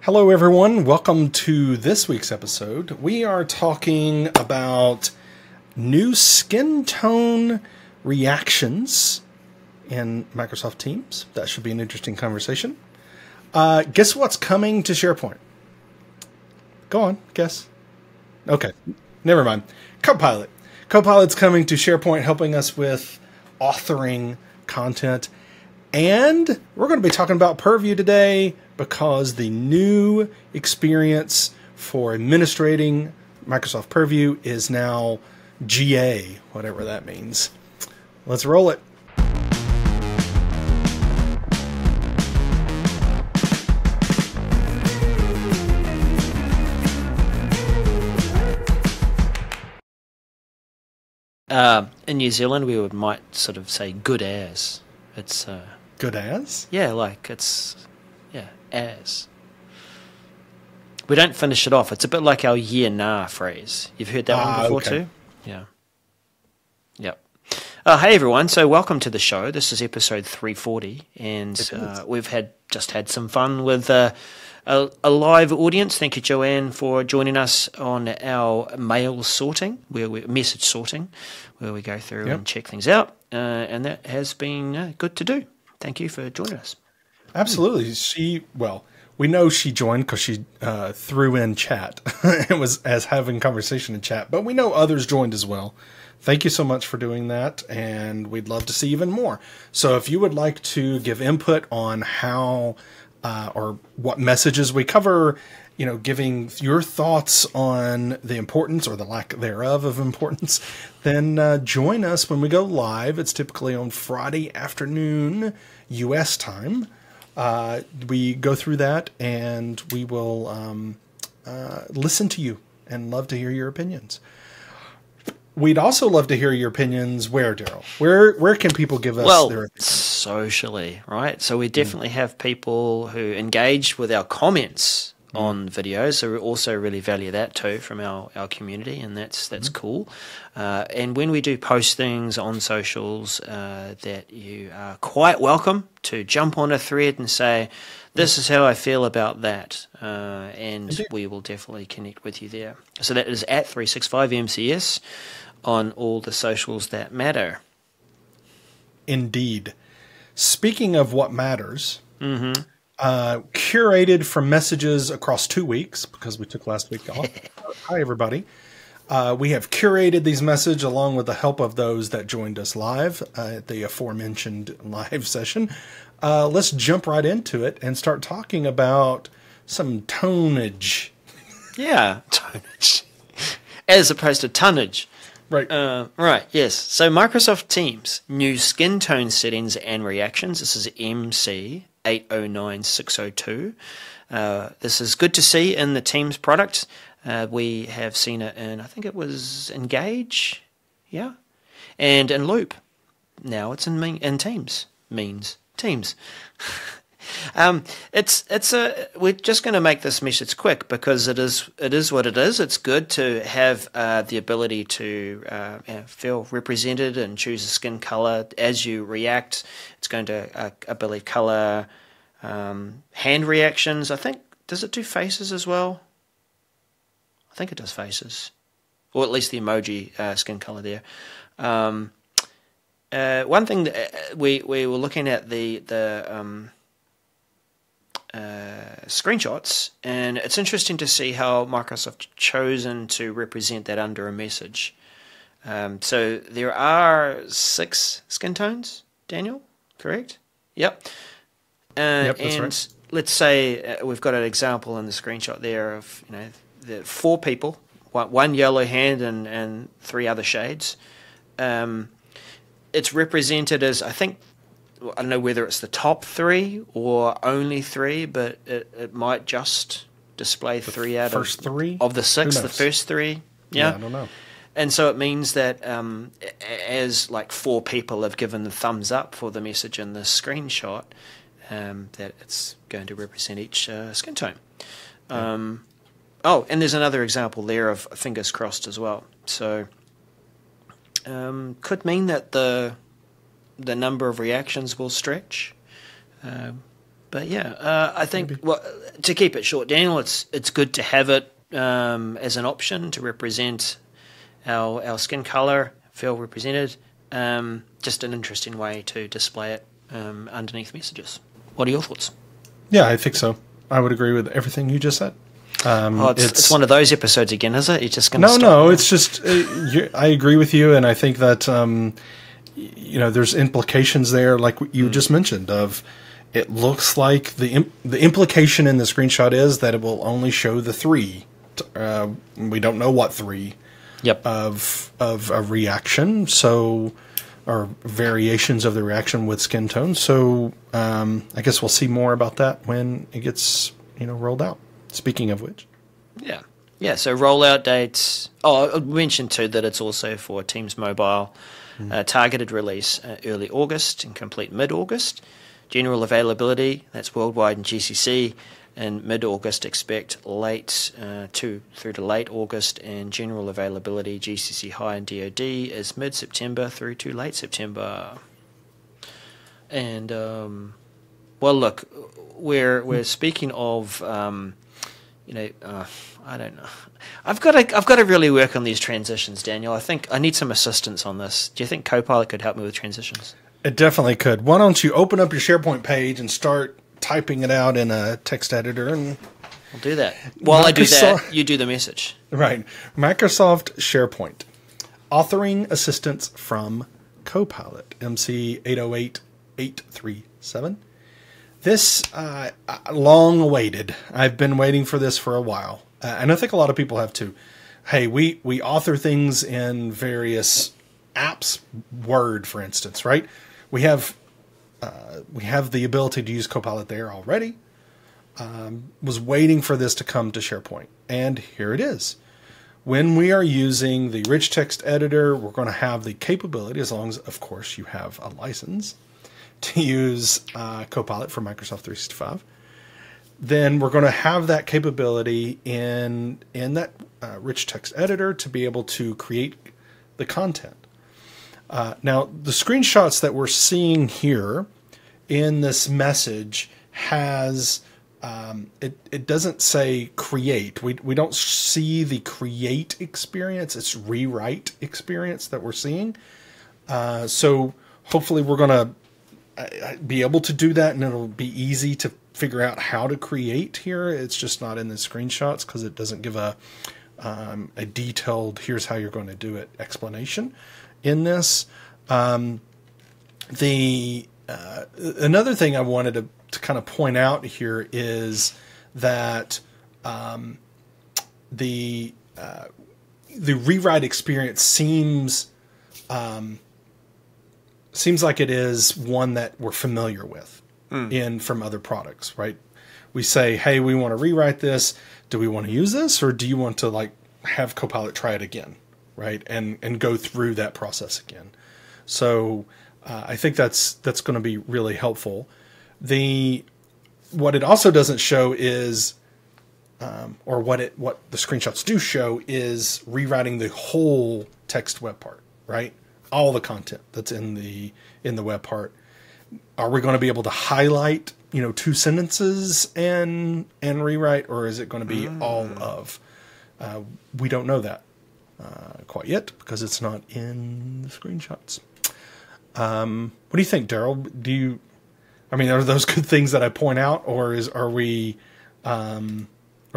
Hello, everyone. Welcome to this week's episode. We are talking about new skin tone reactions in Microsoft Teams. That should be an interesting conversation. Guess what's coming to SharePoint? Go on, guess. Okay, never mind. Copilot. Copilot's coming to SharePoint, helping us with authoring content. And we're going to be talking about Purview today because the new experience for administrating Microsoft Purview is now GA, whatever that means. Let's roll it. In New Zealand, we might sort of say good as. It's good as? Yeah, like it's as. We don't finish it off. It's a bit like our yeah nah phrase. You've heard that one before too? Yeah. Yep. Hey everyone, so welcome to the show. This is episode 340 and we've just had some fun with a live audience. Thank you, Joanne, for joining us on our mail sorting, message sorting, where we go through and check things out. And that has been good to do. Thank you for joining us. Absolutely. We know she joined because she threw in chat. It was as having conversation in chat, but we know others joined as well. Thank you so much for doing that, and we'd love to see even more. So if you would like to give input on how or what messages we cover, giving your thoughts on the importance or the lack thereof of importance, then join us when we go live. It's typically on Friday afternoon, U.S. time. We go through that, and we will listen to you and love to hear your opinions. We'd also love to hear your opinions. Where, Daryl? Where can people give us their opinions? Socially, right? So we definitely have people who engage with our comments on videos, so we also really value that too from our community, and that's cool. And when we do post things on socials, that you are quite welcome to jump on a thread and say, this is how I feel about that, and we will definitely connect with you there. So that is at 365MCS on all the socials that matter. Indeed. Speaking of what matters, curated from messages across 2 weeks, because we took last week off. Hi, everybody. We have curated these messages along with the help of those that joined us live at the aforementioned live session. Let's jump right into it and start talking about some tonage. Yeah, tonage. As opposed to tonnage. Right. Right, yes. So Microsoft Teams, new skin tone settings and reactions. This is MC 809602. This is good to see in the Teams product. We have seen it in, I think it was Engage, yeah, and in Loop. Now it's in Teams. Teams. We're just going to make this message quick because it is what it is. It's good to have the ability to feel represented and choose a skin color as you react. It's going to, I believe, color hand reactions. I think, does it do faces as well? I think it does faces, or at least the emoji skin color there. One thing that we were looking at the screenshots, and it's interesting to see how Microsoft chosen to represent that under a message. So there are 6 skin tones, Daniel, correct? Yep. Yep, that's and right. Let's say we've got an example in the screenshot there of the 4 people, one yellow hand and 3 other shades. It's represented as, I don't know whether it's the top 3 or only 3, but it might just display 3 out first 3 of the 6, the first 3. Yeah, I don't know. And so it means that as like 4 people have given the thumbs up for the message in this screenshot, that it's going to represent each skin tone. And there's another example there of fingers crossed as well. So could mean that the number of reactions will stretch. But yeah, I think to keep it short, Daniel, it's good to have it as an option to represent our skin color, feel represented. Just an interesting way to display it underneath messages. What are your thoughts? Yeah, I think so. I would agree with everything you just said. It's one of those episodes again, is it? You're just going to No. It's just I agree with you, and I think that there's implications there, like you just mentioned. Of it looks like the implication in the screenshot is that it will only show the 3. We don't know what 3. Yep. Of a reaction, so or variations of the reaction with skin tone. So I guess we'll see more about that when it gets rolled out. Speaking of which, yeah. So rollout dates. Oh, I mentioned too that it's also for Teams Mobile, targeted release early August and complete mid-August. General availability, that's worldwide and GCC. And mid-August, expect late through to late August, and general availability GCC High and DoD is mid-September through to late September. And well, look, we're speaking of I don't know. I've got to really work on these transitions, Daniel. I think I need some assistance on this. Do you think Copilot could help me with transitions? It definitely could. Why don't you open up your SharePoint page and start typing it out in a text editor, and I'll do that. While I do that, you do the message. Right. Microsoft SharePoint Authoring Assistance from Copilot, MC 808837. This, long awaited. I've been waiting for this for a while. And I think a lot of people have too. Hey, we author things in various apps, Word, for instance, right? We have the ability to use Copilot there already. Was waiting for this to come to SharePoint, and here it is. When we are using the rich text editor, we're going to have the capability, as long as, of course, you have a license, to use Copilot for Microsoft 365. Then we're going to have that capability in that rich text editor to be able to create the content. Now, the screenshots that we're seeing here in this message has, it doesn't say create. We don't see the create experience. It's rewrite experience that we're seeing. So hopefully we're going to be able to do that, and it'll be easy to figure out how to create here. It's just not in the screenshots because it doesn't give a detailed, here's how you're going to do it explanation in this. Another thing I wanted to kind of point out here is that the rewrite experience seems like it is one that we're familiar with from other products, right? We say, hey, we want to rewrite this. Do we want to use this, or do you want to have Copilot try it again, right? And go through that process again. So I think that's going to be really helpful. What it also doesn't show is, or what the screenshots do show is rewriting the whole text web part, right? All the content that's in the web part. Are we going to be able to highlight, 2 sentences and rewrite, or is it going to be all of? We don't know that quite yet because it's not in the screenshots. What do you think, Daryl? Are those good things that I point out, or is there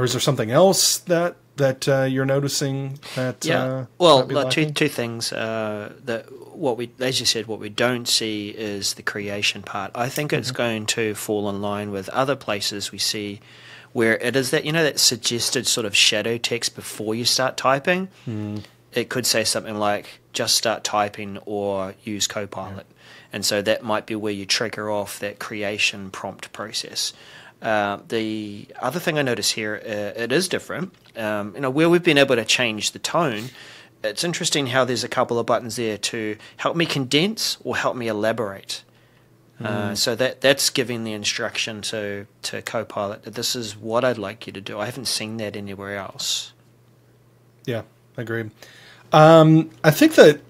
something else that you're noticing that? Yeah. Well, two things. As you said, what we don't see is the creation part. I think it's going to fall in line with other places we see where it is that that suggested sort of shadow text before you start typing. It could say something like just start typing or use Copilot. And so that might be where you trigger off that creation prompt process. The other thing I notice here, it is different. Where we've been able to change the tone, it's interesting how there's a couple of buttons there to help me condense or help me elaborate. So that's giving the instruction to Copilot that this is what I'd like you to do. I haven't seen that anywhere else. Yeah, agreed. I think that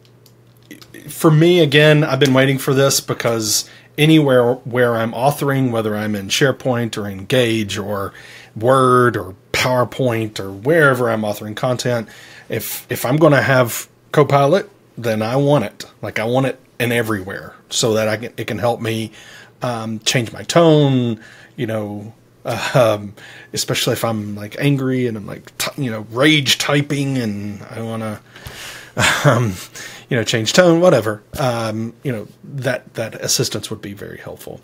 for me, again, I've been waiting for this because anywhere where I'm authoring, whether I'm in SharePoint or Engage or Word or PowerPoint or wherever I'm authoring content, if I'm going to have Copilot, then I want it. Like I want it in everywhere so that it can help me change my tone, especially if I'm like angry and I'm like, rage typing and I want to, change tone, whatever. That assistance would be very helpful.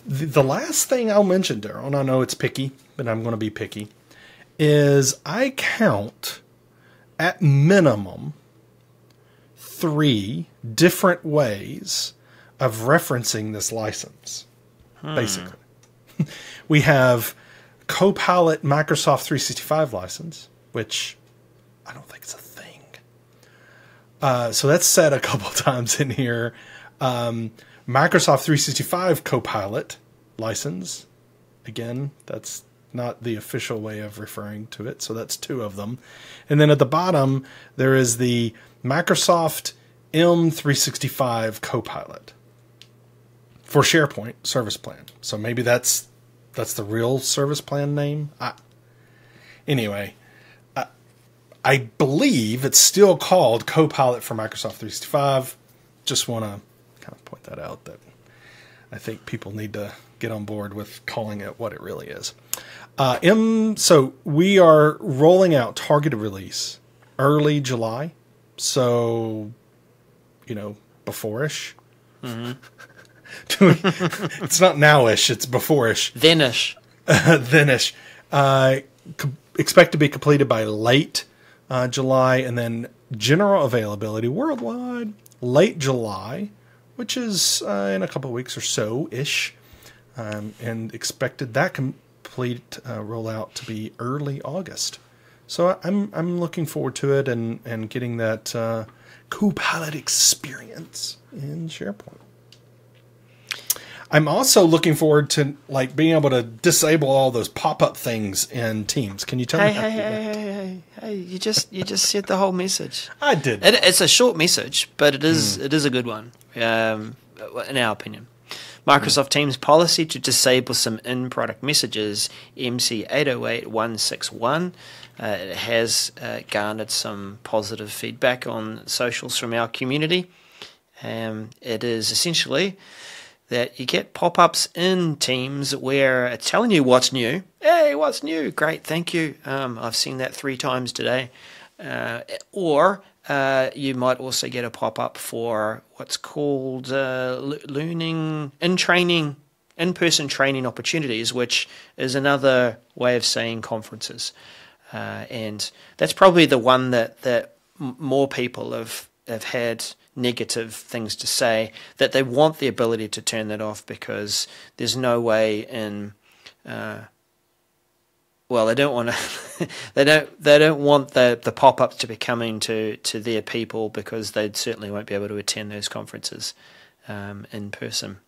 The last thing I'll mention, Daryl, and I know it's picky, but I'm going to be picky, is I count at minimum 3 different ways of referencing this license, basically. We have Copilot Microsoft 365 license, which I don't think it's a thing. So that's said a couple times in here. Microsoft 365 Copilot license. Again, that's not the official way of referring to it. So that's 2 of them. And then at the bottom, there is the Microsoft M365 Copilot for SharePoint Service Plan. So maybe that's the real service plan name. Anyway, I believe it's still called Copilot for Microsoft 365. Just want to kind of point that out, that I think people need to get on board with calling it what it really is. So we are rolling out targeted release early July. So, before-ish. Mm-hmm. It's not now-ish, it's before-ish. Then-ish. Then-ish. Expect to be completed by late July, and then general availability worldwide late July, which is in a couple of weeks or so-ish, and expected that complete rollout to be early August. So I'm looking forward to it and getting that Copilot experience in SharePoint. I'm also looking forward to being able to disable all those pop-up things in Teams. Can you tell me how to do that? Hey! You just said the whole message. I did. It's a short message, but it is a good one, in our opinion. Microsoft Teams policy to disable some in-product messages, MC 808161. It has garnered some positive feedback on socials from our community. It is essentially that you get pop-ups in Teams where it's telling you what's new. Hey, what's new? Great, thank you. I've seen that 3 times today. Or you might also get a pop-up for what's called learning in-person training opportunities, which is another way of saying conferences. And that's probably the one that more people have had negative things to say, that they want the ability to turn that off because there's no way in they don't want to they don't want the pop-ups to be coming to their people, because they certainly won't be able to attend those conferences in person.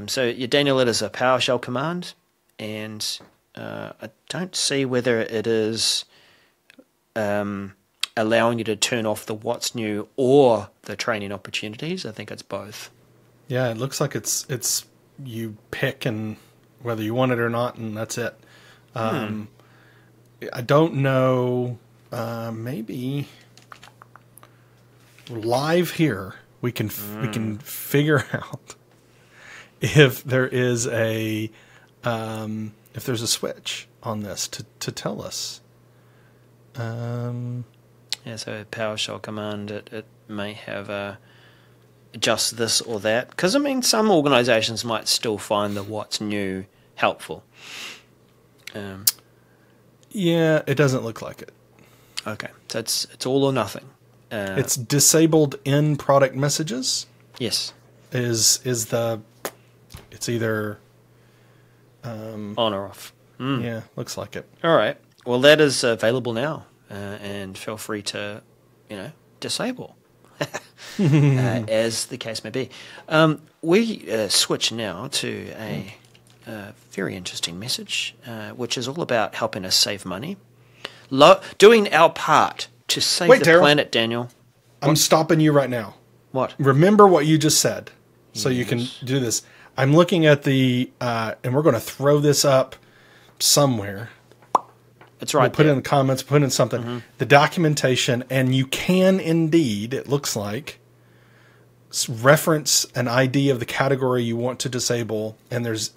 So your Daniel, it is a PowerShell command, and I don't see whether it is allowing you to turn off the what's new or the training opportunities. I think it's both. Yeah, it looks like it's you pick and whether you want it or not, and that's it. I don't know. Maybe live here we can figure out if there is a if there's a switch on this to tell us. Yeah, so a PowerShell command, it may have just this or that. Because, some organizations might still find the what's new helpful. Yeah, it doesn't look like it. Okay, so it's all or nothing. It's disabled in product messages. Yes. It's either on or off. Yeah, looks like it. All right. Well, that is available now. And feel free to, disable, as the case may be. We switch now to a very interesting message, which is all about helping us save money. Doing our part to save the Daryl, planet, Daniel. I'm stopping you right now. What? Remember what you just said. So you can do this. I'm looking at the, and we're going to throw this up somewhere. It's right. We'll put it in the comments, put in something. The documentation, and you can indeed, it looks like, reference an ID of the category you want to disable, and there's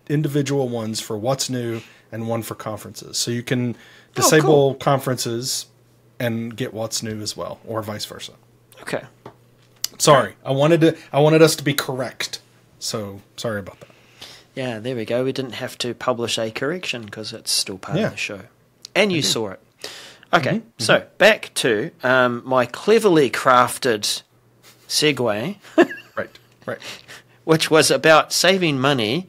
individual ones for what's new and one for conferences. So you can disable conferences and get what's new as well, or vice versa. Okay. Sorry, I wanted us to be correct. So sorry about that. Yeah, there we go. We didn't have to publish a correction because it's still part of the show. And you saw it. Okay, so back to my cleverly crafted segue. Right. Which was about saving money,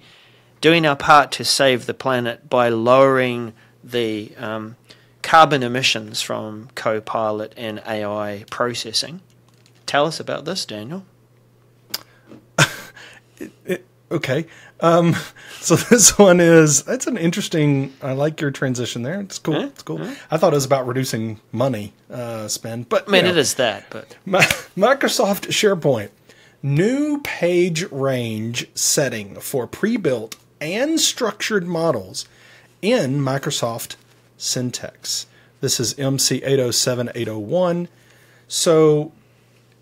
doing our part to save the planet by lowering the carbon emissions from Copilot and AI processing. Tell us about this, Daniel. Okay. So this one it's an interesting, I like your transition there. It's cool. It's cool. I thought it was about reducing money spend, but I mean, it is that, but Microsoft SharePoint, new page range setting for pre-built and structured models in Microsoft Syntex. This is MC 807-801. So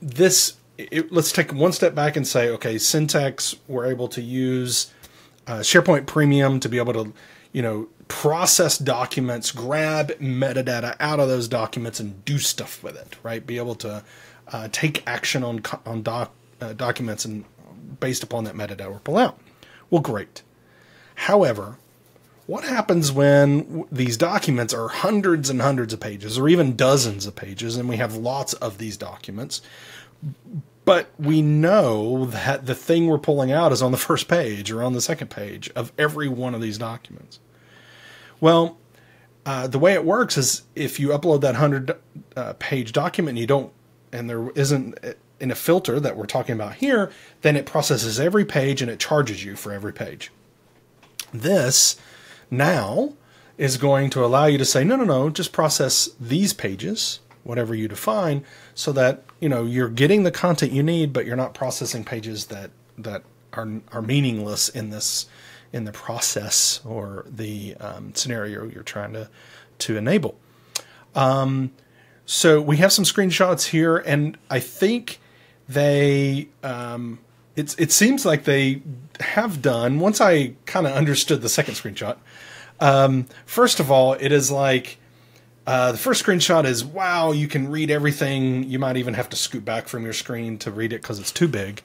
let's take one step back and say, okay, Syntex, we're able to use SharePoint Premium to be able to, process documents, grab metadata out of those documents and do stuff with it, right? Be able to take action on documents and based upon that metadata we're pulling out. Well, great. However, what happens when these documents are hundreds and hundreds of pages or even dozens of pages and we have lots of these documents? But we know that the thing we're pulling out is on the first page or on the second page of every one of these documents. Well, the way it works is if you upload that 100-page document and there isn't in a filter that we're talking about here, then it processes every page and it charges you for every page. This now is going to allow you to say, no, just process these pages, whatever you define, so that you're getting the content you need, but you're not processing pages that are meaningless in the process or the scenario you're trying to enable. So we have some screenshots here, and I think they it seems like they have done, once I kind of understood the second screenshot. First of all, it is like the first screenshot is, wow, you can read everything. You might even have to scoot back from your screen to read it because it's too big.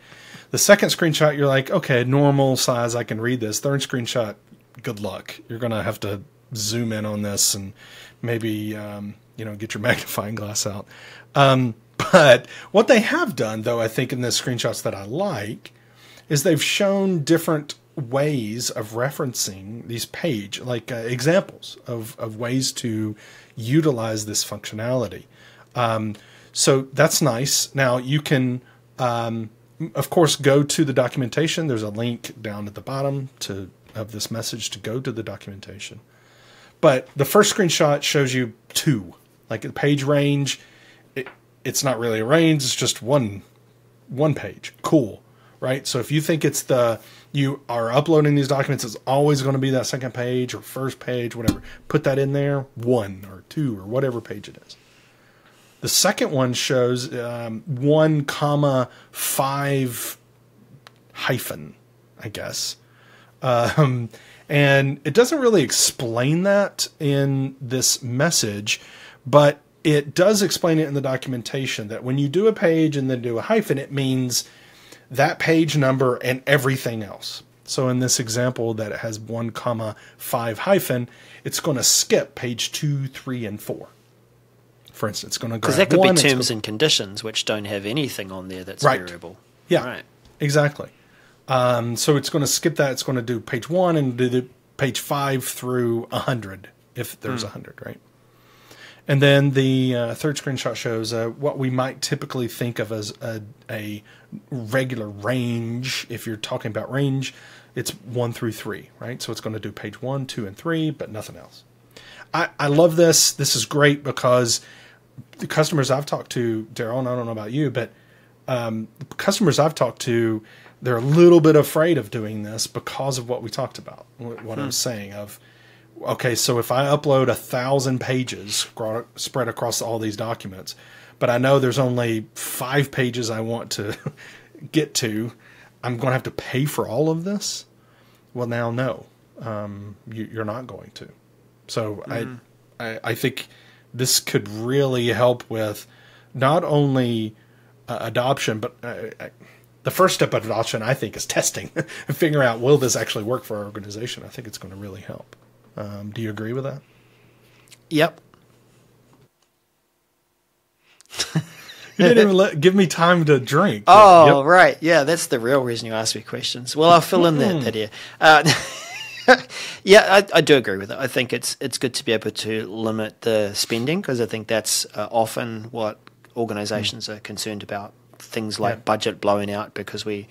The second screenshot, you're like, okay, normal size, I can read this. Third screenshot, good luck. You're going to have to zoom in on this and maybe, get your magnifying glass out. But what they have done, though, I think in the screenshots that I like, is they've shown different ways of referencing these examples of ways to utilize this functionality. So that's nice. Now you can, of course, go to the documentation. There's a link down at the bottom of this message to go to the documentation. But the first screenshot shows you two, like the page range. It's not really a range. It's just one page. Cool. Right? So if you think you are uploading these documents, it's always going to be that second page or first page, whatever. Put that in there, 1 or 2 or whatever page it is. The second one shows 1, 5 hyphen, I guess. And it doesn't really explain that in this message, but it does explain it in the documentation that when you do a page and then do a hyphen, it means that page number and everything else. So in this example that it has 1, 5 hyphen, it's going to skip page 2, 3, and 4. For instance, it's going to grab because that could one, be terms and conditions which don't have anything on there that's right. variable. Yeah, right. Exactly. So it's going to skip that. It's going to do page 1 and do the page 5 through 100 if there's 100, right? And then the third screenshot shows what we might typically think of as a regular range. If you're talking about range, it's 1 through 3, right? So it's going to do page 1, 2, and 3, but nothing else. I love this. This is great because the customers I've talked to, Daryl, and I don't know about you, but the customers I've talked to, they're a little bit afraid of doing this because of what we talked about, what I was saying of, okay, so if I upload 1,000 pages spread across all these documents, but I know there's only 5 pages I want to get to, I'm going to have to pay for all of this? Well, now, no, you're not going to. So I think this could really help with not only adoption, but the first step of adoption, I think, is testing and figuring out, will this actually work for our organization? I think it's going to really help. Do you agree with that? Yep. You didn't even give me time to drink. Oh, yep. Right. Yeah, that's the real reason you ask me questions. Well, I'll fill in that here. Yeah, I do agree with it. I think it's good to be able to limit the spending, because I think that's often what organizations are concerned about. Things like budget blowing out because we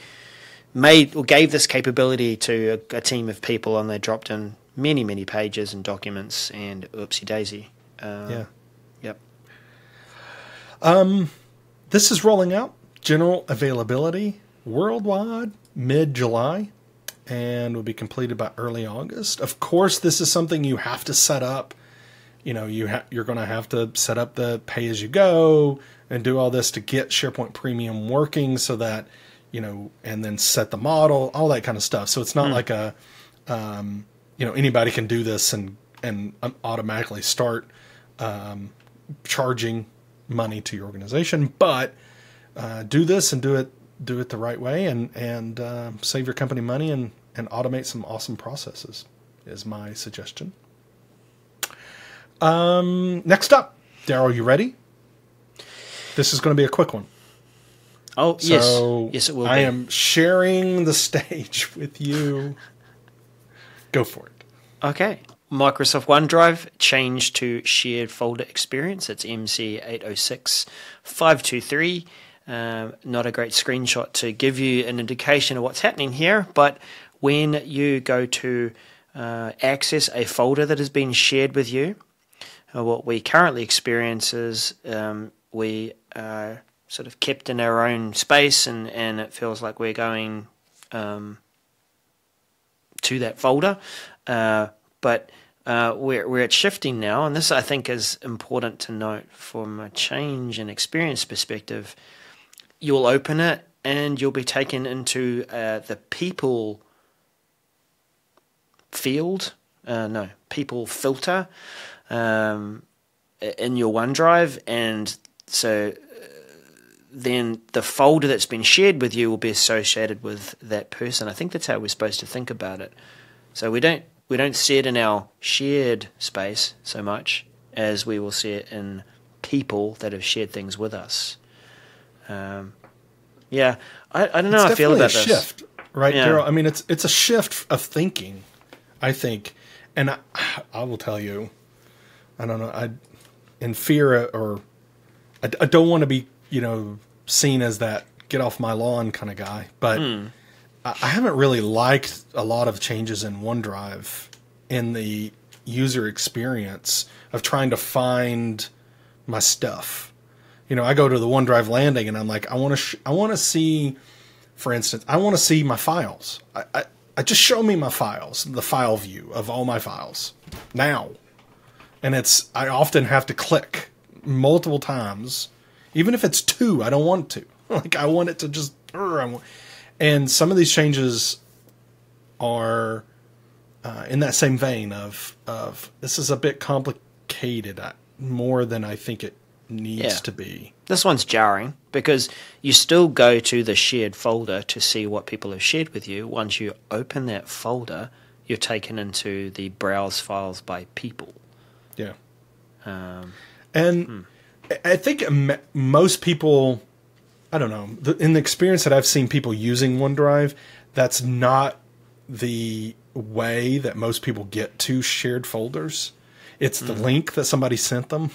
made or gave this capability to a team of people and they dropped in many, many pages and documents and oopsie daisy. Yep. This is rolling out, general availability worldwide mid-July, and will be completed by early August. Of course, this is something you have to set up. You know, you're going to have to set up the pay-as-you-go and do all this to get SharePoint Premium working, so that, you know, and then set the model, all that kind of stuff. So it's not like a, you know, anybody can do this and automatically start charging money to your organization, but do this and do it the right way, and save your company money and automate some awesome processes is my suggestion. Next up, Daryl, you ready? This is going to be a quick one. Oh, so yes, it will be. I am sharing the stage with you. Go for it. Okay. Microsoft OneDrive Change to Shared Folder Experience. It's MC806523. Not a great screenshot to give you an indication of what's happening here, but when you go to access a folder that has been shared with you, what we currently experience is we are sort of kept in our own space, and it feels like we're going to that folder, but we're at shifting now, and this I think is important to note from a change and experience perspective. You'll open it and you'll be taken into the people field, people filter in your OneDrive, and so then the folder that's been shared with you will be associated with that person. I think that's how we're supposed to think about it. So we don't see it in our shared space so much as we will see it in people that have shared things with us. Yeah, I don't know how I feel about this. It's definitely a shift, right, Daryl? I mean, it's a shift of thinking, I think. And I will tell you, I don't know, in fear, or I don't want to be, seen as that get off my lawn kind of guy, but I haven't really liked a lot of changes in OneDrive in the user experience of trying to find my stuff. I go to the OneDrive landing and I'm like, I want to see, for instance, I want to see my files. I just show me my files, the file view of all my files now. And I often have to click multiple times, even if it's 2, I don't want to. Like, I want it to just, and some of these changes are in that same vein of this is a bit complicated, more than I think it needs to be. This one's jarring because you still go to the shared folder to see what people have shared with you. Once you open that folder, you're taken into the browse files by people. Yeah. I think most people, I don't know, in the experience that I've seen people using OneDrive, that's not the way that most people get to shared folders. It's the link that somebody sent them,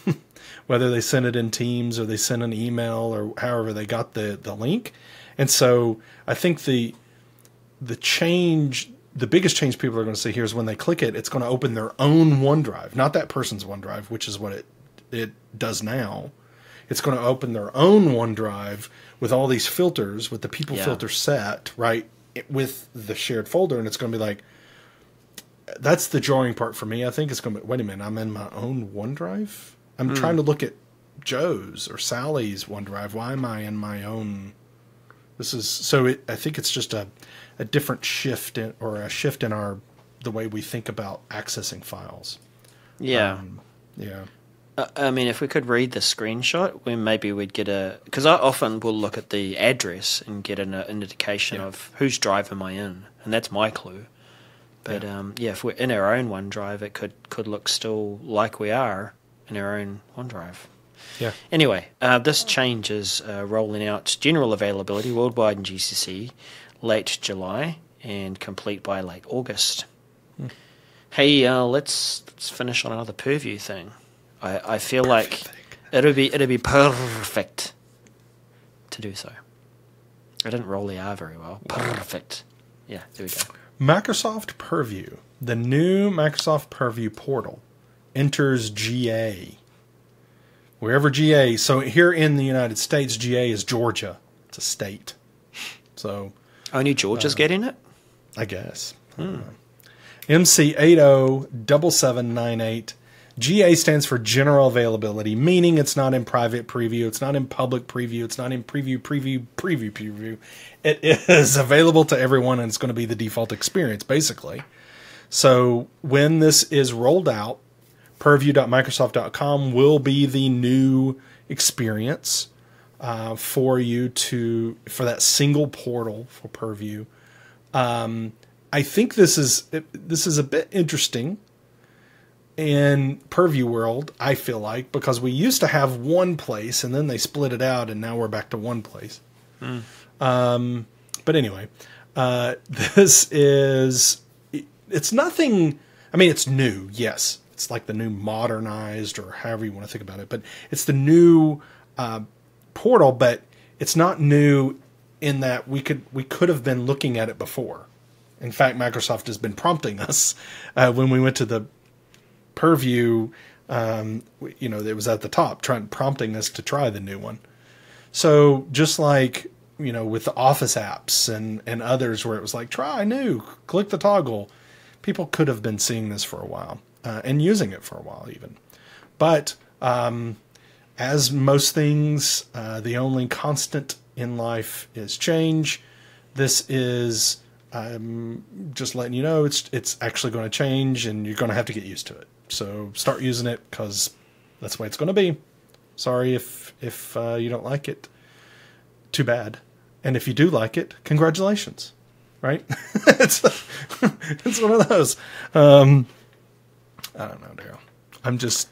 whether they sent it in Teams or they sent an email or however they got the link. And so I think the biggest change people are going to see here is when they click it, it's going to open their own OneDrive, not that person's OneDrive, which is what it does now. it's going to open their own OneDrive with all these filters, with the people filter set, right, with the shared folder, and it's going to be like, that's the jarring part for me. I think it's going to be, wait a minute, I'm in my own OneDrive? I'm trying to look at Joe's or Sally's OneDrive. Why am I in my own? This is so. I think it's just a different shift in the way we think about accessing files. Yeah. Yeah. I mean, if we could read the screenshot, maybe we'd get because I often will look at the address and get an indication of whose drive am I in, and that's my clue. But if we're in our own OneDrive, it could look still like we are in our own OneDrive. Yeah. Anyway, this change is rolling out general availability worldwide in GCC late July and complete by late August. Hey, let's finish on another Purview thing. I feel like it'd be perfect to do so. I didn't roll the R very well. Perfect. Yeah, there we go. Microsoft Purview, the new Microsoft Purview portal, enters GA. Wherever GA, so here in the United States, GA is Georgia. It's a state. So only Georgia's getting it? I guess. MC807798. GA stands for General Availability, meaning it's not in private preview, it's not in public preview, it's not in preview. It is available to everyone, and it's going to be the default experience, basically. So when this is rolled out, purview.microsoft.com will be the new experience for that single portal for Purview. I think this is a bit interesting in Purview world, I feel like, because we used to have one place and then they split it out and now we're back to one place. But anyway, it's nothing, I mean, it's new. Yes. It's like the new modernized, or however you want to think about it, but it's the new, portal, but it's not new in that we could have been looking at it before. In fact, Microsoft has been prompting us, when we went to the Purview, it was at the top, prompting us to try the new one. So just like, with the Office apps and others where it was like, try new, click the toggle, people could have been seeing this for a while, and using it for a while even. But as most things, the only constant in life is change. This is just letting you know it's actually going to change, and you're going to have to get used to it. So start using it, because that's the way it's going to be. Sorry if you don't like it. Too bad. And if you do like it, congratulations. Right? it's one of those. I don't know, Daryl. I'm just,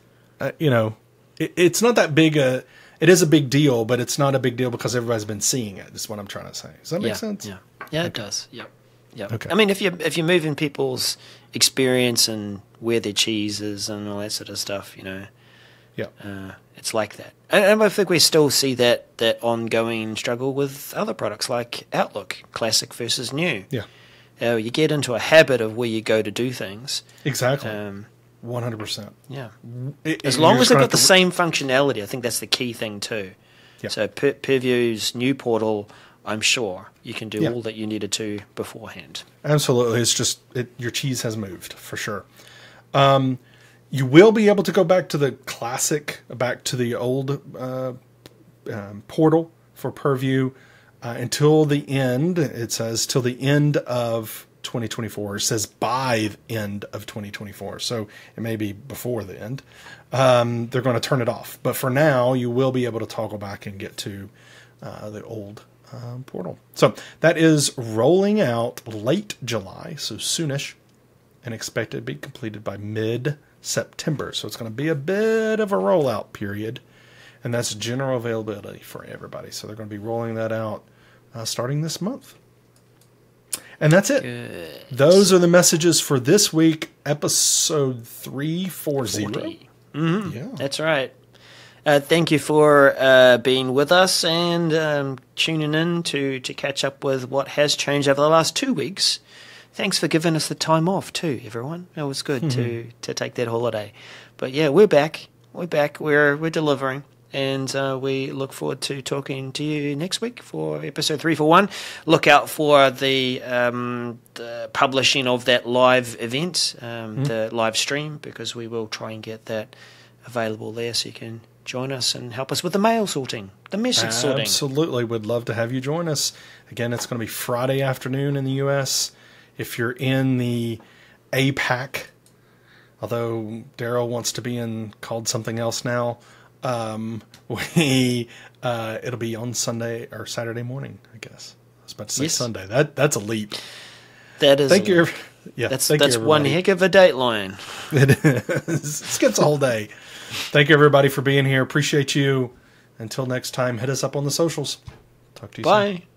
it's not that big it is a big deal, but it's not a big deal because everybody's been seeing it. Is what I'm trying to say. Does that make sense? Yeah. Yeah, okay. It does. Yep. Yeah. Okay. I mean, if you're moving people's experience and where their cheese is and all that sort of stuff, it's like that. And I think we still see that ongoing struggle with other products like Outlook, classic versus new. Yeah. You get into a habit of where you go to do things. Exactly. 100%. Yeah. As long as they've got the same functionality, I think that's the key thing too. Yeah. So Purview's new portal, I'm sure you can do all that you needed to beforehand. Absolutely. It's just your cheese has moved for sure. You will be able to go back to the classic, back to the old portal for Purview until the end. It says till the end of 2024. It says by the end of 2024. So it may be before the end. They're going to turn it off. But for now, you will be able to toggle back and get to the old portal. So that is rolling out late July, so soonish, and expected to be completed by mid-September. So it's going to be a bit of a rollout period, and that's general availability for everybody. So they're going to be rolling that out starting this month. And that's it. Good. Those are the messages for this week, episode 340. Mm-hmm. Yeah. That's right. Thank you for being with us and tuning in to catch up with what has changed over the last 2 weeks. Thanks for giving us the time off too, everyone. It was good to take that holiday. But yeah, we're back. We're delivering, and we look forward to talking to you next week for episode 341. Look out for the publishing of that live event, the live stream, because we will try and get that available there so you can join us and help us with the mail sorting, the message sorting. Absolutely. Would love to have you join us. Again, it's going to be Friday afternoon in the U.S. If you're in the APAC, although Daryl wants to be called something else now, it'll be on Sunday or Saturday morning, I guess. I was about to say Sunday. That's a leap. That is. Thank you. Yeah, that's one heck of a dateline. It is. It skips a whole day. Thank you, everybody, for being here. Appreciate you. Until next time, hit us up on the socials. Talk to you soon. Bye.